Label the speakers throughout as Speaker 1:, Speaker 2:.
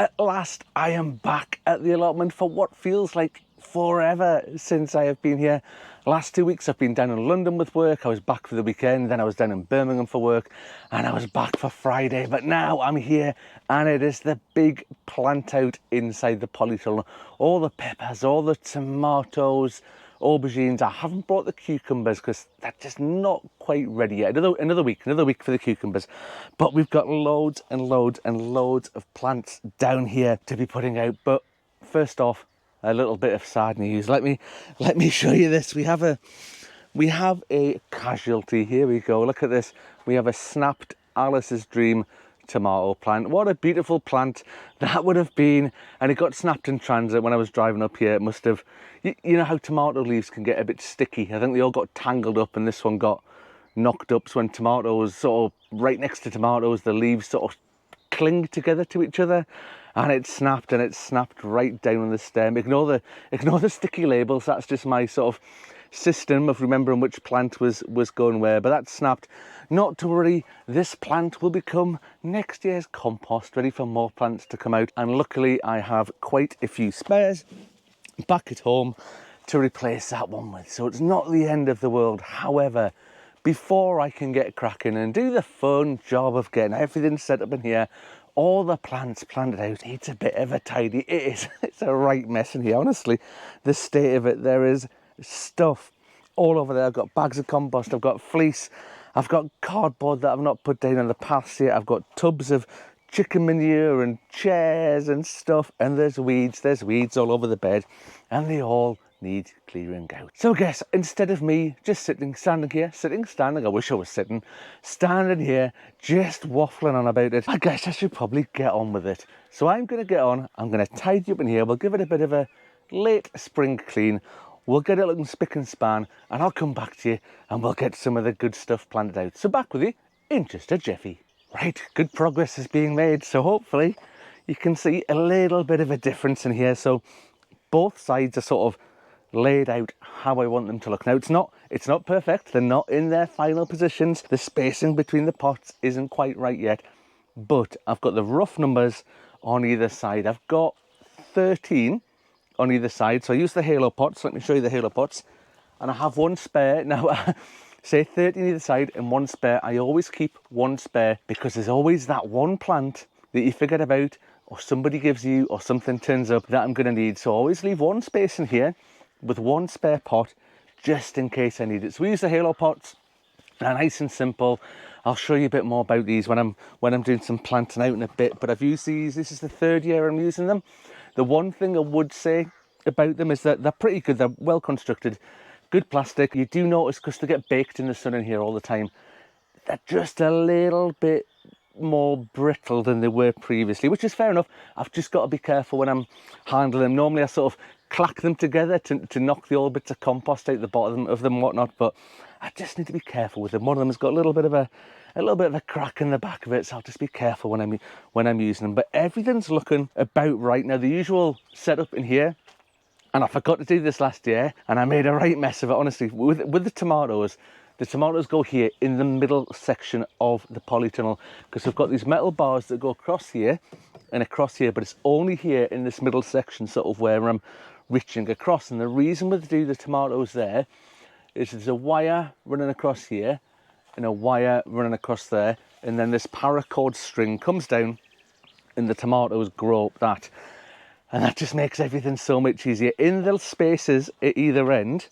Speaker 1: At last, I am back at the allotment for what feels like forever since I have been here. Last 2 weeks I've been down in London with work. I was back for the weekend, then I was down in Birmingham for work, and I was back for Friday. But now I'm here, and it is the big plant out inside the Polytunnel. All the peppers, all the tomatoes, aubergines. I haven't brought the cucumbers because they're just not quite ready yet. Another week for the cucumbers. But we've got loads and loads and loads of plants down here to be putting out. But first off, a little bit of sad news. Let me show you this. We have a casualty. Here we go. Look at this. We have a snapped Alice's Dream tomato plant. What a beautiful plant that would have been. And it got snapped in transit when I was driving up here. It must have, you know how tomato leaves can get a bit sticky. I think they all got tangled up and this one got knocked up. So when tomatoes sort of right next to tomatoes, the leaves sort of cling together to each other, and it snapped right down on the stem. Ignore the sticky labels. That's just my sort of system of remembering which plant was going where. But that snapped. Not to worry, this plant will become next year's compost, ready for more plants to come out. And luckily I have quite a few spares back at home to replace that one with, so it's not the end of the world. However, before I can get cracking and do the fun job of getting everything set up in here, all the plants planted out needs a bit of a tidy. It's a right mess in here, honestly. The state of it, there is stuff all over there. I've got bags of compost, I've got fleece, I've got cardboard that I've not put down on the paths yet, I've got tubs of chicken manure and chairs and stuff, and there's weeds all over the bed, and they all need clearing out. So I guess instead of me just standing here, I wish I was standing here just waffling on about it, I guess I should probably get on with it. So I'm going to get on, I'm going to tidy up in here, we'll give it a bit of a late spring clean, we'll get it looking spick and span, and I'll come back to you and we'll get some of the good stuff planted out. So back with you in just a jiffy. Right, good progress is being made, so hopefully you can see a little bit of a difference in here. So both sides are sort of laid out how I want them to look. Now it's not perfect, they're not in their final positions, the spacing between the pots isn't quite right yet, but I've got the rough numbers on either side. I've got 13 on either side, so I use the halo pots. Let me show you the halo pots, and I have one spare now. Say 13 either side and one spare. I always keep one spare because there's always that one plant that you forget about, or somebody gives you, or something turns up that I'm going to need. So I always leave one space in here with one spare pot just in case I need it. So we use the halo pots. They're nice and simple. I'll show you a bit more about these when I'm doing some planting out in a bit. But I've used these. This is the third year I'm using them. The one thing I would say about them is that they're pretty good. They're well constructed. Good plastic. You do notice, because they get baked in the sun in here all the time, they're just a little bit more brittle than they were previously, which is fair enough. I've just got to be careful when I'm handling them. Normally I sort of clack them together to knock the old bits of compost out the bottom of them and whatnot, but I just need to be careful with them. One of them has got a little bit of a crack in the back of it, so I'll just be careful when I'm using them. But everything's looking about right now. The usual setup in here, and I forgot to do this last year, and I made a right mess of it, honestly. With the tomatoes go here in the middle section of the polytunnel, because we've got these metal bars that go across here and across here, but it's only here in this middle section sort of where I'm reaching across. And the reason we do the tomatoes there is there's a wire running across here and a wire running across there, and then this paracord string comes down and the tomatoes grow up that. And that just makes everything so much easier. In the spaces at either end,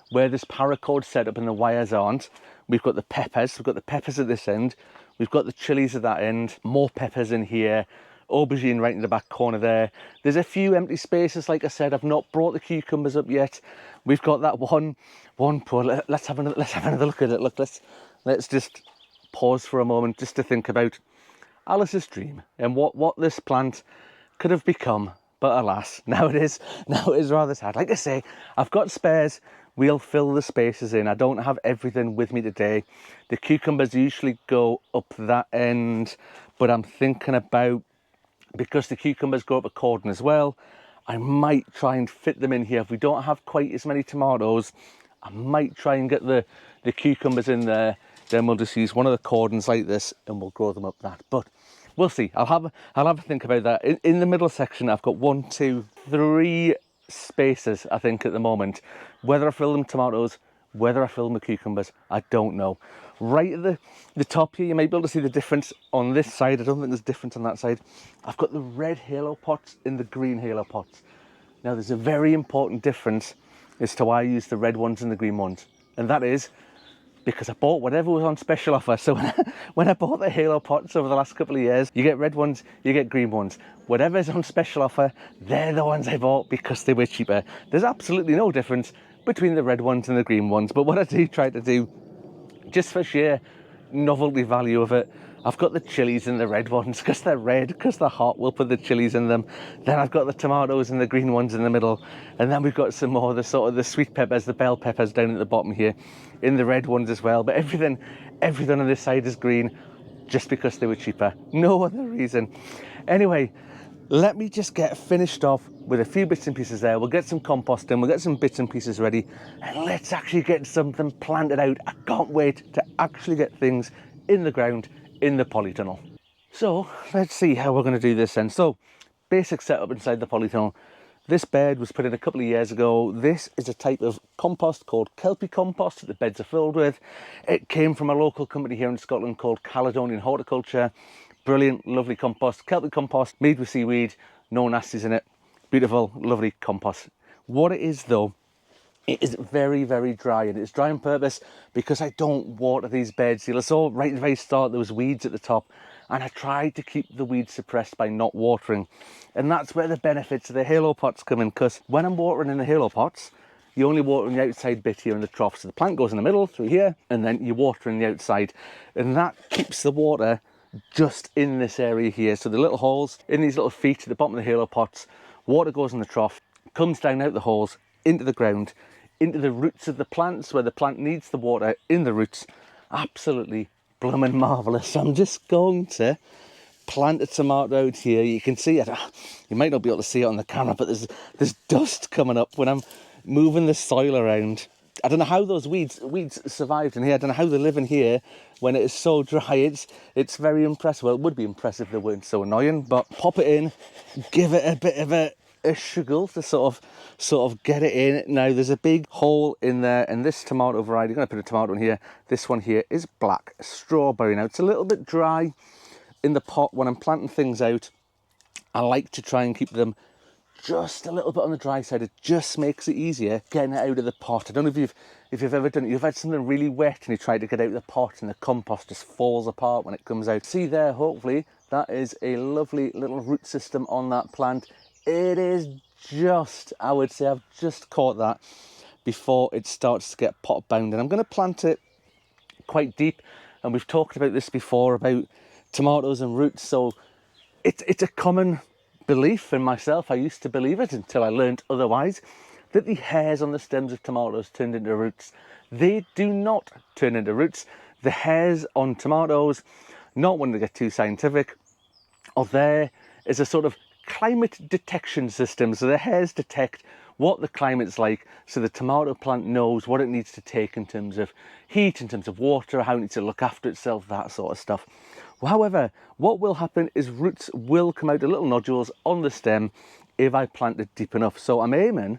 Speaker 1: where this paracord set up and the wires aren't, we've got the peppers. We've got the peppers at this end. We've got the chilies at that end. More peppers in here. Aubergine right in the back corner there. There's a few empty spaces, like I said. I've not brought the cucumbers up yet. We've got that one pot. Let's have another look at it. Look, let's just pause for a moment just to think about Alice's Dream and what this plant could have become. But alas, now it is rather sad. Like I say, I've got spares. We'll fill the spaces in. I don't have everything with me today. The cucumbers usually go up that end, but I'm thinking about, because the cucumbers go up a cordon as well, I might try and fit them in here. If we don't have quite as many tomatoes, I might try and get the cucumbers in there. Then we'll just use one of the cordons like this and we'll grow them up that. But we'll see. I'll have a think about that. In the middle section, I've got 1, 2, 3 spaces, I think, at the moment. Whether I fill them with tomatoes, whether I fill them with cucumbers, I don't know. Right at the top here, you might be able to see the difference on this side. I don't think there's difference on that side. I've got the red halo pots and the green halo pots. Now, there's a very important difference as to why I use the red ones and the green ones. And that is because I bought whatever was on special offer. So when I bought the halo pots over the last couple of years, you get red ones, you get green ones. Whatever's on special offer, they're the ones I bought because they were cheaper. There's absolutely no difference between the red ones and the green ones. But what I do try to do, just for sheer novelty value of it, I've got the chilies in the red ones because they're red, because they're hot, we'll put the chilies in them. Then I've got the tomatoes and the green ones in the middle. And then we've got some more of the sort of the sweet peppers, the bell peppers down at the bottom here in the red ones as well. But everything on this side is green just because they were cheaper. No other reason. Anyway, let me just get finished off with a few bits and pieces there. We'll get some compost in, we'll get some bits and pieces ready, and let's actually get something planted out. I can't wait to actually get things in the ground in the polytunnel. So let's see how we're going to do this then. So basic setup inside the polytunnel. This bed was put in a couple of years ago. This is a type of compost called kelpie compost that the beds are filled with. It came from a local company here in Scotland called Caledonian Horticulture. Brilliant, lovely compost. Kelpie compost made with seaweed, no nasties in it. Beautiful, lovely compost. What it is though, it is very, very dry, and it's dry on purpose because I don't water these beds. You'll saw right at the very start there was weeds at the top, and I tried to keep the weeds suppressed by not watering. And that's where the benefits of the halo pots come in, because when I'm watering in the halo pots, you only water on the outside bit here in the trough. So the plant goes in the middle through here, and then you water in the outside. And that keeps the water just in this area here. So the little holes in these little feet at the bottom of the halo pots, water goes in the trough, comes down out the holes, into the ground, into the roots of the plants where the plant needs the water in the roots. Absolutely blooming marvellous. I'm just going to plant a tomato out here. You can see it. You might not be able to see it on the camera, but there's dust coming up when I'm moving the soil around. I don't know how those weeds survived in here. I don't know how they live in here when it is so dry. It's very impressive. Well, it would be impressive if they weren't so annoying, but pop it in, give it a bit of a struggle to sort of get it in. Now there's a big hole in there, and this tomato variety, I'm going to put a tomato in here. This one here is black strawberry. Now it's a little bit dry in the pot. When I'm planting things out, I like to try and keep them just a little bit on the dry side. It just makes it easier getting it out of the pot. I don't know if you've ever done it. You've had something really wet and you try to get out of the pot and the compost just falls apart when it comes out. See there, hopefully that is a lovely little root system on that plant. It is just, I would say, I've just caught that before it starts to get pot bound. And I'm going to plant it quite deep. And we've talked about this before, about tomatoes and roots. So it's a common belief in myself. I used to believe it until I learned otherwise, that the hairs on the stems of tomatoes turned into roots. They do not turn into roots. The hairs on tomatoes, not wanting to get too scientific, are there as a sort of climate detection system. So the hairs detect what the climate's like, so the tomato plant knows what it needs to take in terms of heat, in terms of water, how it needs to look after itself, that sort of stuff. However, what will happen is roots will come out of little nodules on the stem if I plant it deep enough. So I'm aiming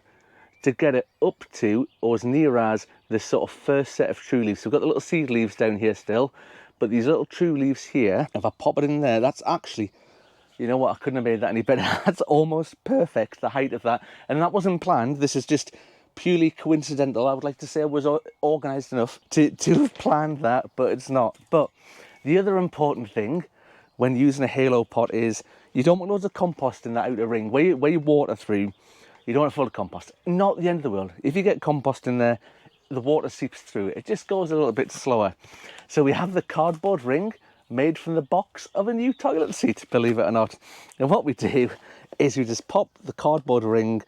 Speaker 1: to get it up to, or as near as, this sort of first set of true leaves. So we've got the little seed leaves down here still, but these little true leaves here, if I pop it in there, that's actually, you know what, I couldn't have made that any better. That's almost perfect, the height of that. And that wasn't planned. This is just purely coincidental. I would like to say I was organised enough to have planned that, but it's not. But the other important thing when using a halo pot is you don't want loads of compost in that outer ring. Where you water through, you don't want it full of compost. Not the end of the world. If you get compost in there, the water seeps through. It just goes a little bit slower. So we have the cardboard ring made from the box of a new toilet seat, believe it or not. And what we do is we just pop the cardboard ring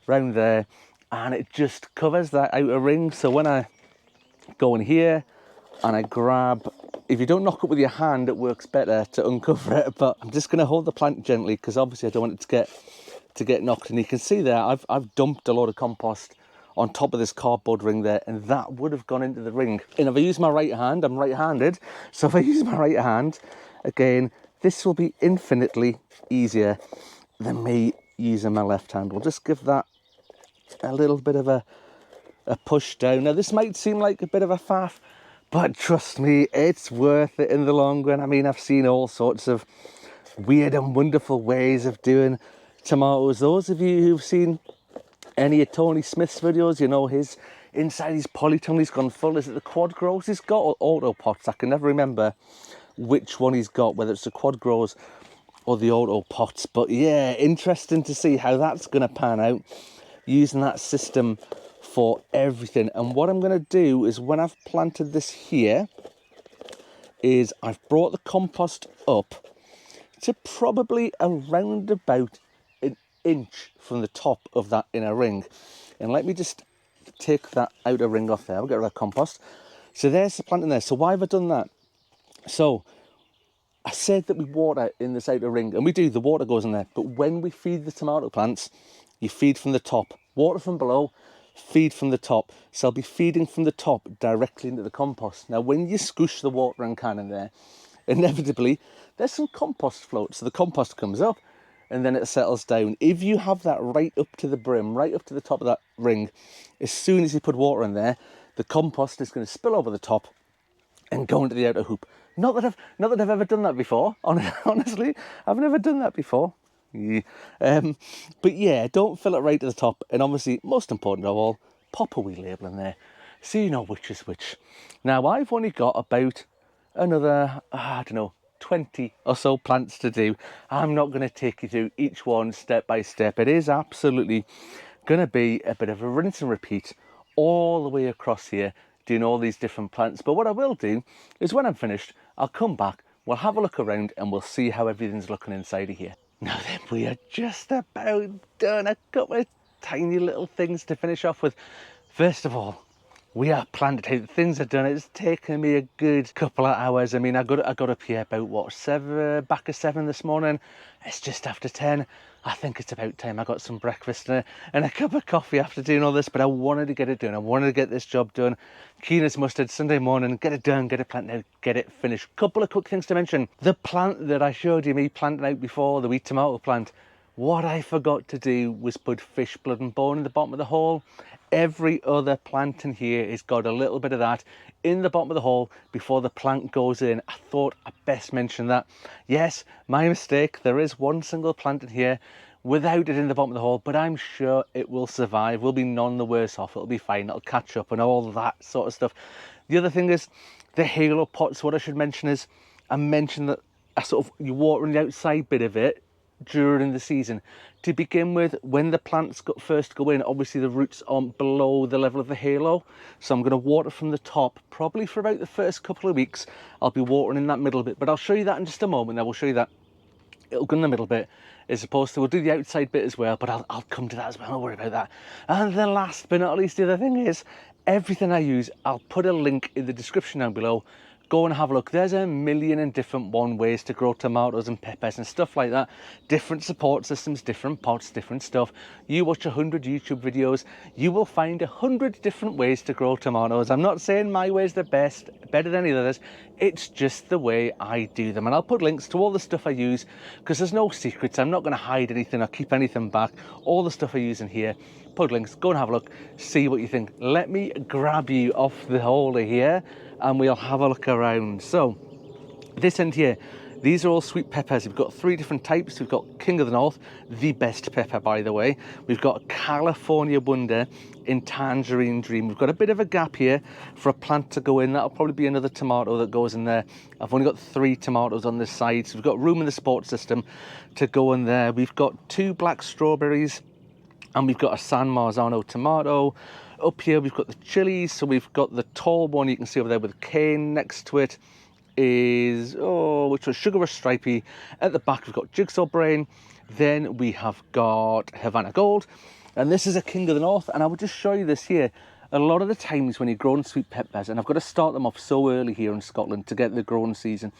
Speaker 1: round there, and it just covers that outer ring. So when I go in here and I grab, if you don't knock it with your hand, it works better to uncover it, but I'm just going to hold the plant gently because obviously I don't want it to get knocked. And you can see there I've dumped a lot of compost on top of this cardboard ring there, and that would have gone into the ring. And if I use my right hand, I'm right-handed, so if I use my right hand, again, this will be infinitely easier than me using my left hand. We'll just give that a little bit of a push down. Now this might seem like a bit of a faff, but trust me, it's worth it in the long run. I mean, I've seen all sorts of weird and wonderful ways of doing tomatoes. Those of you who've seen any of Tony Smith's videos, you know his inside his polytunnel, he's gone full. Is it the quad grows he's got, or auto pots? I can never remember which one he's got, whether it's the quad grows or the auto pots. But yeah, interesting to see how that's going to pan out, using that system for everything. And what I'm going to do is, when I've planted this here, is I've brought the compost up to probably around about an inch from the top of that inner ring. And let me just take that outer ring off there. We'll get rid of that compost. So there's the plant in there. So why have I done that? So I said that we water in this outer ring, and we do, the water goes in there. But when we feed the tomato plants, you feed from the top. Water from below, feed from the top. So I'll be feeding from the top directly into the compost. Now, when you squish the watering can in there, inevitably, there's some compost float. So the compost comes up, and then it settles down. If you have that right up to the brim, right up to the top of that ring, as soon as you put water in there, the compost is going to spill over the top and go into the outer hoop. Not that I've ever done that before. Honestly, I've never done that before. Yeah. But yeah, don't fill it right to the top. And obviously, most important of all, pop a wee label in there so you know which is which. Now, I've only got about another, I don't know, 20 or so plants to do. I'm not going to take you through each one step by step. It is absolutely going to be a bit of a rinse and repeat all the way across here, doing all these different plants. But what I will do is, when I'm finished, I'll come back, we'll have a look around, and we'll see how everything's looking inside of here. Now then, we are just about done. A couple of tiny little things to finish off with. First of all, we are planted out. Things are done. It's taken me a good couple of hours. I mean, I got up here about what, back at 7 this morning. It's just after 10. I think it's about time I got some breakfast and a cup of coffee after doing all this. But I wanted to get it done. I wanted to get this job done. Keen as mustard, Sunday morning. Get it done. Get it planted out. Get it finished. Couple of quick things to mention. The plant that I showed you me planting out before, the wheat tomato plant. What I forgot to do was put fish blood and bone in the bottom of the hole. Every other plant in here has got a little bit of that in the bottom of the hole before the plant goes in. I thought I'd best mention that. Yes, my mistake. There is one single plant in here without it in the bottom of the hole, but I'm sure it will survive. We'll be none the worse off. It'll be fine. It'll catch up and all that sort of stuff. The other thing is the halo pots. What I should mention is, I mentioned that you watering the outside bit of it during the season. To begin with, when the plants first go in, obviously the roots aren't below the level of the halo, so I'm going to water from the top probably for about the first couple of weeks. I'll be watering in that middle bit, but I'll show you that in just a moment. I will show you that it'll go in the middle bit as opposed to, we'll do the outside bit as well, but I'll come to that as well. Don't worry about that. And then last but not least, the other thing is, everything I use, I'll put a link in the description down below. Go and have a look. There's a million and different ways to grow tomatoes and peppers and stuff like that. Different support systems, different pots, different stuff. You watch 100 YouTube videos, you will find 100 different ways to grow tomatoes. I'm not saying my way is the best, better than any others. It's just the way I do them. And I'll put links to all the stuff I use, because there's no secrets. I'm not going to hide anything or keep anything back. All the stuff I use in here, put links, go and have a look, see what you think. Let me grab you off the holder here and we'll have a look around. So this end here, these are all sweet peppers. We've got 3 different types. We've got King of the North, the best pepper, by the way. We've got California Wonder in Tangerine Dream. We've got a bit of a gap here for a plant to go in. That'll probably be another tomato that goes in there. I've only got 3 tomatoes on this side, so we've got room in the support system to go in there. We've got 2 black strawberries, and we've got a San Marzano tomato. Up here we've got the chilies, so we've got the tall one you can see over there with a cane. Next to it is, which was Sugar Rush Stripey. At the back we've got Jigsaw Brain. Then we have got Havana Gold, and this is a King of the North. And I will just show you this here. A lot of the times when you're growing sweet peppers, and I've got to start them off so early here in Scotland to get the growing season,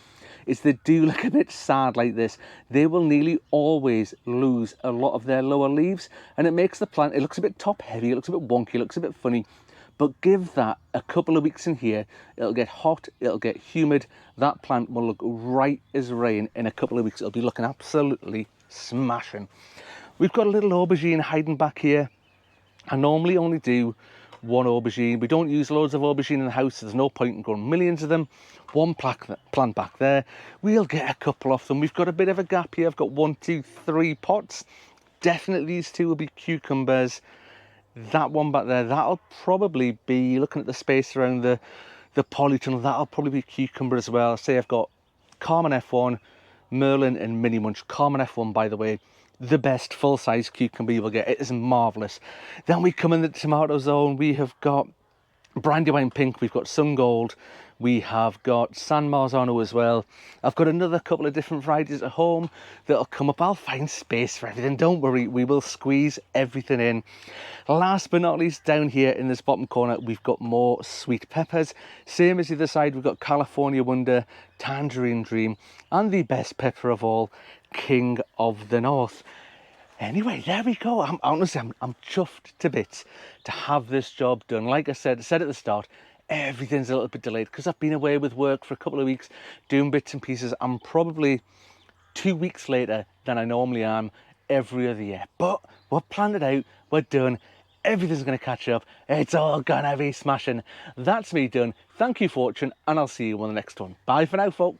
Speaker 1: is they do look a bit sad like this. They will nearly always lose a lot of their lower leaves, and it makes the plant, it looks a bit top heavy, it looks a bit wonky, it looks a bit funny. But give that a couple of weeks in here, it'll get hot, it'll get humid. That plant will look right as rain in a couple of weeks. It'll be looking absolutely smashing. We've got a little aubergine hiding back here. I normally only do one aubergine. We don't use loads of aubergine in the house, so there's no point in growing millions of them. One plant back there. We'll get a couple of them. We've got a bit of a gap here. I've got 1, 2, 3 pots. Definitely these two will be cucumbers. That one back there, that'll probably be, looking at the space around the polytunnel, that'll probably be cucumber as well. Say I've got Carmen F1, Merlin and Mini Munch. Carmen F1, by the way, the best full-size cucumber you will get. It is marvellous. Then we come in the tomato zone. We have got Brandywine Pink, we've got Sun Gold, we have got San Marzano as well. I've got another couple of different varieties at home that'll come up. I'll find space for everything, don't worry, we will squeeze everything in. Last but not least, down here in this bottom corner, we've got more sweet peppers. Same as the other side, we've got California Wonder, Tangerine Dream, and the best pepper of all, King of the North. Anyway, there we go. Honestly, I'm chuffed to bits to have this job done. Like I said at the start, everything's a little bit delayed because I've been away with work for a couple of weeks doing bits and pieces. I'm probably 2 weeks later than I normally am every other year. But we're planned it out, we're done, everything's going to catch up, it's all going to be smashing. That's me done. Thank you for watching, and I'll see you on the next one. Bye for now, folks.